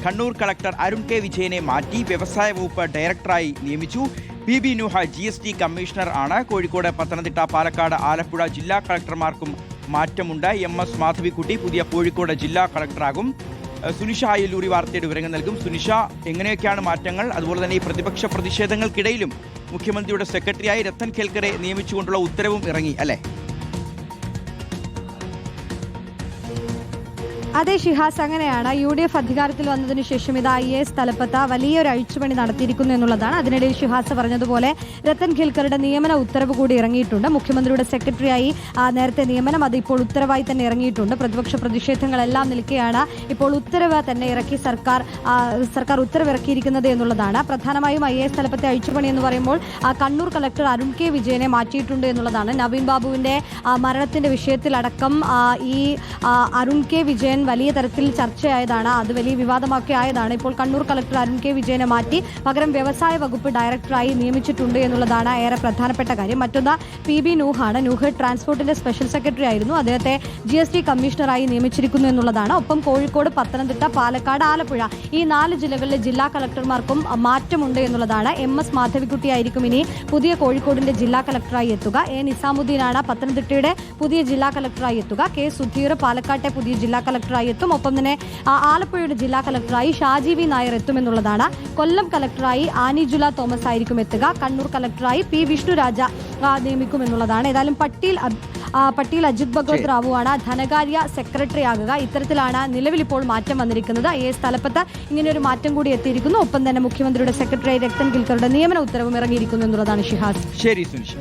Kannur collector Arun K വിജയനെ മാറ്റി വ്യവസായ വകുപ്പ് ഡയറക്ടറായി നിയമിച്ചു. PB നൂഹ GST കമ്മീഷണർ ആണ്. കോഴിക്കോട്, പത്തനംതിട്ട, പാലക്കാട്, ആലപ്പുഴ ജില്ലാ കളക്ടർമാർക്കും മാറ്റമുണ്ട്. MS മാധവിക്കുട്ടി പുതിയ കോഴിക്കോട് ജില്ലാ കളക്ടറാകും. സുനിഷ അയ്യല്ലൂരി വാർത്തയുടെ വിവരങ്ങൾ നൽകും. സുനിഷ, എങ്ങനെയൊക്കെയാണ് മാറ്റങ്ങൾ? അതുപോലെ തന്നെ ഈ പ്രതിപക്ഷ പ്രതിഷേധങ്ങൾക്കിടയിലും മുഖ്യമന്ത്രിയുടെ സെക്രട്ടറിയായി രത്തൻ ഖേൽക്കറെ നിയമിച്ചുകൊണ്ടുള്ള ഉത്തരവും ഇറങ്ങി അല്ലേ? അതെ ഷിഹാസ്, അങ്ങനെയാണ്. UDF അധികാരത്തിൽ വന്നതിനു ശേഷം ഇത് IAS തലപ്പത്ത് വലിയൊരു അഴിച്ചുപണി നടത്തിയിരിക്കുന്നു എന്നുള്ളതാണ്. അതിനിടയിൽ ഷിഹാസ് പറഞ്ഞതുപോലെ രത്തൻ ഖേൽക്കറുടെ നിയമന ഉത്തരവ് കൂടി ഇറങ്ങിയിട്ടുണ്ട്. മുഖ്യമന്ത്രിയുടെ സെക്രട്ടറിയായി നേരത്തെ നിയമനം, അത് ഇപ്പോൾ ഉത്തരവായി തന്നെ ഇറങ്ങിയിട്ടുണ്ട്. പ്രതിപക്ഷ പ്രതിഷേധങ്ങളെല്ലാം നിൽക്കുകയാണ് ഇപ്പോൾ ഉത്തരവ് തന്നെ ഇറക്കി സർക്കാർ ഉത്തരവിറക്കിയിരിക്കുന്നത് എന്നുള്ളതാണ്. പ്രധാനമായും IAS തലപ്പത്തെ അഴിച്ചുപണി എന്ന് പറയുമ്പോൾ കണ്ണൂർ കളക്ടർ അരുൺ കെ വിജയനെ മാറ്റിയിട്ടുണ്ട് എന്നുള്ളതാണ്. നവീൻ ബാബുവിന്റെ മരണത്തിന്റെ വിഷയത്തിലടക്കം ഈ അരുൺ കെ വിജയൻ വലിയ തരത്തിൽ ചർച്ചയായതാണ്. അത് വലിയ വിവാദമൊക്കെ ആയതാണ്. ഇപ്പോൾ കണ്ണൂർ കളക്ടർ അരുൺ കെ വിജയനെ മാറ്റി പകരം വ്യവസായ വകുപ്പ് ഡയറക്ടറായി നിയമിച്ചിട്ടുണ്ട് എന്നുള്ളതാണ് ഏറെ പ്രധാനപ്പെട്ട കാര്യം. മറ്റൊന്ന് PB നൂഹാണ്. നൂഹ് ട്രാൻസ്പോർട്ടിന്റെ സ്പെഷ്യൽ സെക്രട്ടറി ആയിരുന്നു. അദ്ദേഹത്തെ GST കമ്മീഷണറായി നിയമിച്ചിരിക്കുന്നു എന്നുള്ളതാണ്. ഒപ്പം കോഴിക്കോട്, പത്തനംതിട്ട, പാലക്കാട്, ആലപ്പുഴ ഈ 4 ജില്ലകളിലെ ജില്ലാ കളക്ടർമാർക്കും മാറ്റമുണ്ട് എന്നുള്ളതാണ്. MS മാധവിക്കുട്ടിയായിരിക്കും ഇനി പുതിയ കോഴിക്കോടിന്റെ ജില്ലാ കളക്ടറായി എത്തുക. നിസാമുദ്ദീനാണ് പത്തനംതിട്ടയുടെ പുതിയ ജില്ലാ കളക്ടറായി എത്തുക. സുധീർ പാലക്കാട്ടെ പുതിയ ജില്ലാ കളക്ടറായി എത്തും. ഒപ്പം തന്നെ ആലപ്പുഴയുടെ ജില്ലാ കളക്ടറായി ഷാജി V നായർ എത്തുമെന്നുള്ളതാണ്. കൊല്ലം കളക്ടറായി ആനിജുല തോമസ് ആയിരിക്കും എത്തുക. കണ്ണൂർ കളക്ടറായി P വിഷ്ണുരാജ നിയമിക്കുമെന്നുള്ളതാണ്. ഏതായാലും പട്ടീൽ അജിത് ഭഗവത് റാവു ആണ് ധനകാര്യ സെക്രട്ടറി ആകുക. ഇത്തരത്തിലാണ് നിലവിൽ ഇപ്പോൾ മാറ്റം വന്നിരിക്കുന്നത്. IAS തലപ്പത്ത് ഇങ്ങനെയൊരു മാറ്റം കൂടി എത്തിയിരിക്കുന്നു. ഒപ്പം തന്നെ മുഖ്യമന്ത്രിയുടെ സെക്രട്ടറി രത്തൻ ഖേൽക്കറുടെ നിയമന ഉത്തരവും ഇറങ്ങിയിരിക്കുന്നു എന്നുള്ളതാണ് ഷിഹാസ്. ശരി സുനിഷ.